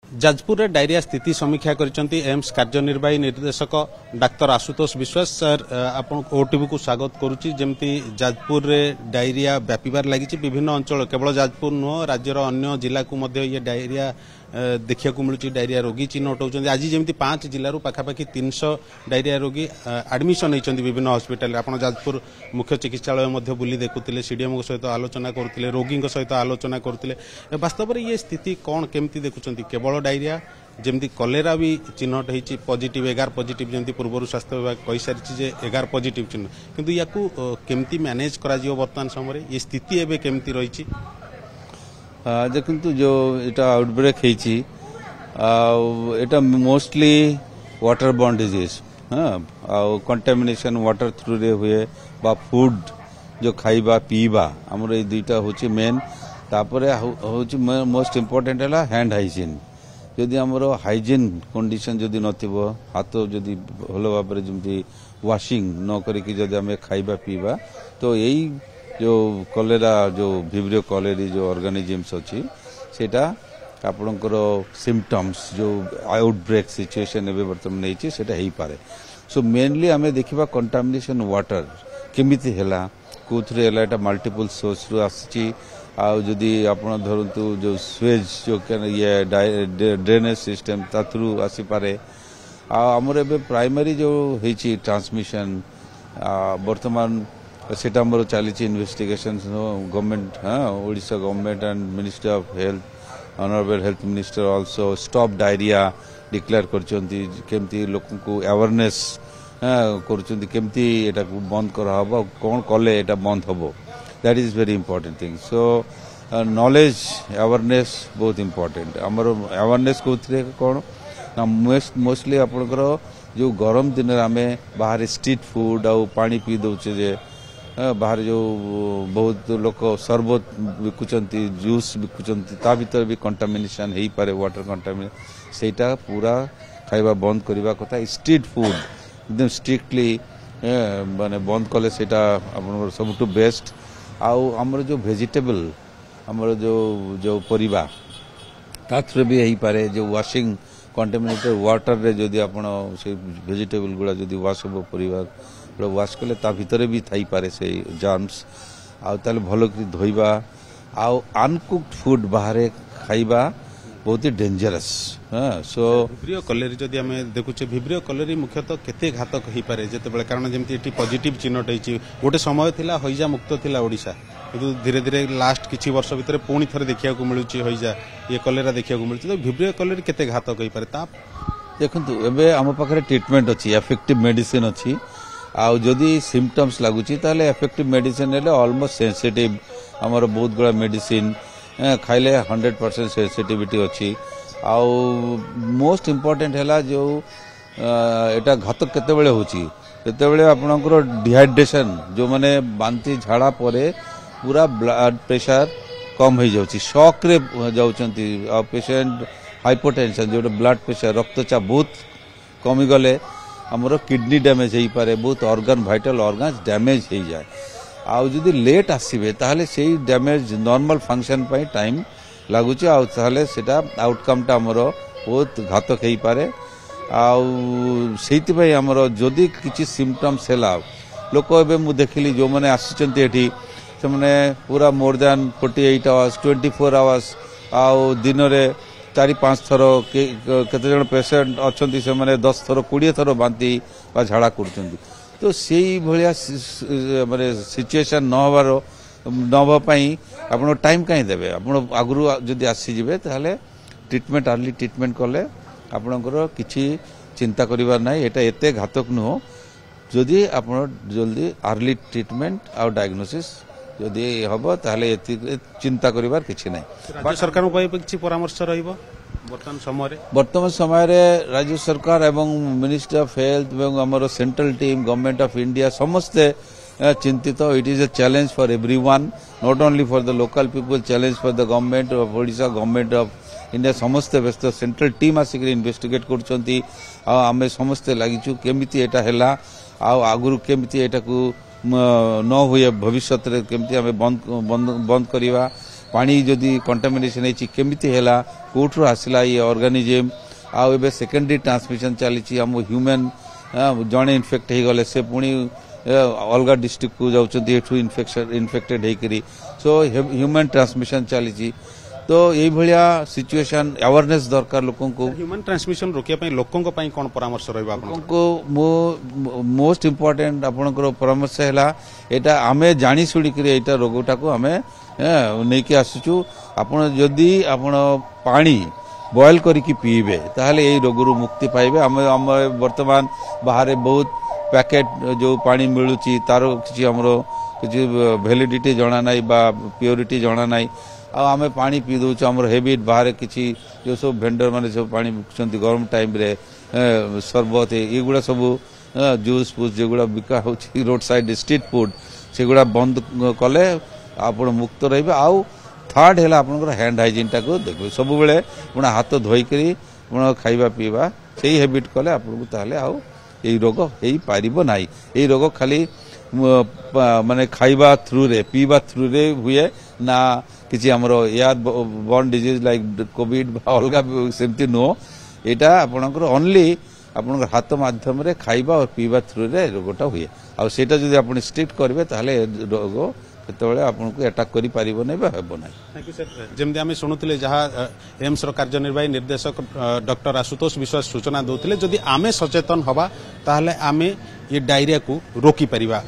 जाजपुर रे डायरिया स्थिति समीक्षा करिसेंती एम्स कार्यनिर्वाही निर्देशक डाक्तर आशुतोष विश्वास सर आपण ओटीवी को स्वागत करूची जेमती जाजपुर रे डायरिया व्यापीबार लागिची विभिन्न अंचल केवल जाजपुर नुह राज्यर अन्य जिला को मध्य ये डायरिया देखिया को मिलुची डायरिया रोगी चिन्हट होचंदी आज जेमती 5 जिल्ला रु पाखापाखि 300 डायरिया रोगी एडमिशन होइचंदी विभिन्न हॉस्पिटल आपण जाजपुर मुख्य चिकित्सालय मध्य बुली देखुतिले सीडीएम सहित आलोचना करथिले रोगी सहित आलोचना करथिले वास्तव में ये स्थिति कोन केमती देखुचंदी केवल डायरिया जमती कलेरा भी चिन्हट होती पॉजिटिव 11 पॉजिटिव जमती पूर्व स्वास्थ्य विभाग कही सारी 11 पॉजिटिव चिन्ह किंतु या केमती मैनेज करा जियो वर्तमान समय ये स्थिति एबे केमती रही देखु जो इटा आउटब्रेक होती मोस्टली वाटर बॉर्न डिजीज हाँ कंटामिनेशन वाटर थ्रू रे हुए बा फूड जो खाइबा पीबा हमर ए दुईटा होची मेन तापरे होची मोस्ट इम्पोर्टेंट है हैंड हाइजीन जदि आमर हाइजीन कंडीशन जदि नथिबो हाथ जदि भलो भाबरे जमती वाशिंग न करिकि जदि आमे खाइबा पीबा तो यही जो कलेरा जो विब्रियो कलेरी जो ऑर्गेनिजम्स अच्छी सेटा आपणकर सिम्पटम्स जो आउटब्रेक सिचुएशन एवं बर्तमान नहीं सेटा हो पारे सो मेनली आमे देखिबा कंटामिनेशन वाटर केमिति हैला कोथरे हैला एटा मल्टीपल सोर्स रु आसी आदि आपण धरतु जो स्वेज जो ये ड्रेनेज सिस्टम ता थ्रू आसी पारे आमर एबे प्राइमरी जो होईची ट्रांसमिशन वर्तमान सेटा हमर चली इन्वेस्टिगेशन गवर्नमेंट हाँ Odisha government and minister of health honourable health minister also stop diarrhoea declare करचंती केमती लोक को अवेयरनेस करचंती केमती एटा बंद करा हबो कोन कले एटा बंद हबो that is very important thing so knowledge awareness बहुत इंपोर्टेंट हमर अवेयरनेस कोथरे कोन ना मोस्टली आपनकर जो गरम दिन आमे बाहर स्ट्रीट फूड आ पानी पी दउचे जे बाहर जो बहुत लोक सरबत बिकुचंती जूस बिकुचंती ता भीतर भी कंटामिनेशन हो पारे वाटर कंटामिनेशन सेटा पूरा खाइबा बंद करबा कथा स्ट्रीट फूड एकदम स्ट्रिक्टली माने बंद कले सेटा आपन सबटू बेस्ट आउ हमर जो वेजिटेबल हमर जो परिबा ता थ्रू भी हो पारे जो वाशिंग कंटामिनेटेड वाटर रे जदि आपण से वेजिटेबल गुला जदि वाश हो परिबा वाश कले ता भीतर भी थाई पारे से जर्म्स आउ भल धोइबा आउ अनकुक्ड फूड बाहर खाइबा बहुत ही डेंजरस हाँ सो विब्रियो कलेरी जदि आमे देखुचे विब्रियो कलेरी मुख्यतः केते घातक हो पारे जेतेबेले कारण जेमती एटी पॉजिटिव चिन्हट होईची गोटे समय थिला हईजा मुक्त थिला ओडिशा किंतु धीरे धीरे लास्ट किछि वर्ष भितर पुणी थरे देखिया को मिलुची हईजा ये कलेरा देखिया को मिलुची तो विब्रियो कलेरी केते घातक हो पारे ता देखंतु एबे हम पाखरे ट्रीटमेंट अछि इफेक्टिव मेडिसिन अछि आउ जदि सिम्पटम्स लगुची ताले इफेक्टिव मेडिसिन हेले ऑलमोस्ट सेंसिटिव हमर बहुत गुड़ा मेडिसिन खाइले 100% सेंसिटिविटी अछि आउ मोस्ट इम्पोर्टेंट हैला जो एटा घातक केतेबेले होची केतेबेले आपनकर डिहाइड्रेशन जो माने बांती झाड़ा परे पूरा ब्लड प्रेशर कम हो जाउची शॉक रे जाउचंती आ पेशेंट हाइपोटेंशन जो ब्लड प्रेशर रक्तचाप बहुत कमी गले हमर किडनी डैमेज हो पारे बहुत ऑर्गन वाइटल ऑर्गन्स डैमेज हो जाए आउ जदि लेट आसीबे ताहले सेही डैमेज नॉर्मल फंक्शन पई टाइम लागुची आउ ताहले सेटा आउटकम टा हमर बहुत घातक हो पारे आउ सेति पई हमर जदि किछि सिम्पटम्स हैला लोक एबे मु देखिली जो माने आसीचंती एठी से माने पूरा मोर देन 48 आवर्स 24 आवर्स आउ दिन रे 4-5 थर केते जन पेशेंट अच्छी से माने 10 थर 20 थर बांती बा झाड़ा करछंती तो सेही भलिया माने सिचुएशन न हवा पई आपण टाइम काई देबे आपण आगुरु जदी आसी जिवे ताले ट्रीटमेंट अर्ली ट्रीटमेंट कले आपणकर किछि चिंता करिवार नै एटा एते घातक न जदी आपण जल्दी अर्ली ट्रीटमेंट आ डायग्नोसिस जदि हबो ताले चिंता करिवार किछि नै राज्य सरकार को किछि परामर्श रहिबो वर्तमान समय रे राज्य सरकार एवं मिनिस्टर ऑफ हेल्थ एवं हमर central team government of India समस्ते चिंतित it is a challenge for everyone not only for the local people challenge for the government of Odisha government of India समस्ते व्यस्त सेंट्रल टीम आसिक इन्वेस्टिगेट करछंती आमे समस्ते लागिछु केमिति एटा हैला आ आगुरु केमिति एटा को न हुए भविष्य रे केमिति आमे बंद करिवा पानी जदि कंटामिनेशन है केमिति हैला कोठरो आसिला ये ऑर्गेनिज्म आ एबे सेकेंडरी ट्रांसमिशन चली आम ह्यूमन जड़े इनफेक्ट हो गले से पुणी अलग डिस्ट्रिक्ट को जाउछंती एठू इन्फेक्टेड होकरी सो ह्यूमन ट्रांसमिशन चली तो यही भाया सिचुएशन अवेयरनेस दरकार लोकों को ह्यूमन ट्रांसमिशन रोकिया लोकों कौन परामर्श को मोस्ट इम्पोर्टेंट आपनकर परामर्श है एटा आमे जानी शुणिक एटा रोगटा को आमे नहीं कि आसुचु आपण जदि आपण पानी बॉयल करके पीबे ताहले यही रोगरू मुक्ति पाइबे आम वर्तमान बाहर बहुत पैकेट जो पानी मिलुची तार किसी हमरो किसी वैलिडिटी जना नाई बा प्योरिटी जना नाई आमे पानी पी दउछ हमर हैबिट बाहर किसी जो सब वेंडर माने सब पानी बिकछंती गरम टाइम रे सरबत एगुड़ा सब जूस फूस जेगुड़ा बिका होची रोड साइड स्ट्रीट फूड सेगुड़ा बंद कले आपण मुक्त रहिबे आउ थर्ड है आपनकर हैंड हाइजीन टा को देखो सब बेले पुणा हाथ धोई करी पुणा खाइबा पीबा सेही हैबिट कले आपन को ताले आउ एई रोग हेई पारिबो नाही एई रोग खाली माने खाइबा थ्रू रे पीबा थ्रू रे हुए ना किसी हमरो air borne disease like Covid अलगा सेमती नो एटा आपनकर ओनली आपनकर हाथ माध्यम रे खाइबा और पीबा थ्रू रे रोगटा हुए आ सेटा जदि आपण स्ट्रिक्ट करबे ताले रोग केतबेले आपनको अटैक करि पारिबो नै बा हेबो नै। Thank you sir. जेमति आमे सुनुतिले जहा एम्स रो कार्यनिर्वाही निर्देशक डॉक्टर आशुतोष विश्वास सूचना दउतिले जदि आमे सचेतन हबा ताहले आमे ये डायरिया को रोकी परिबा।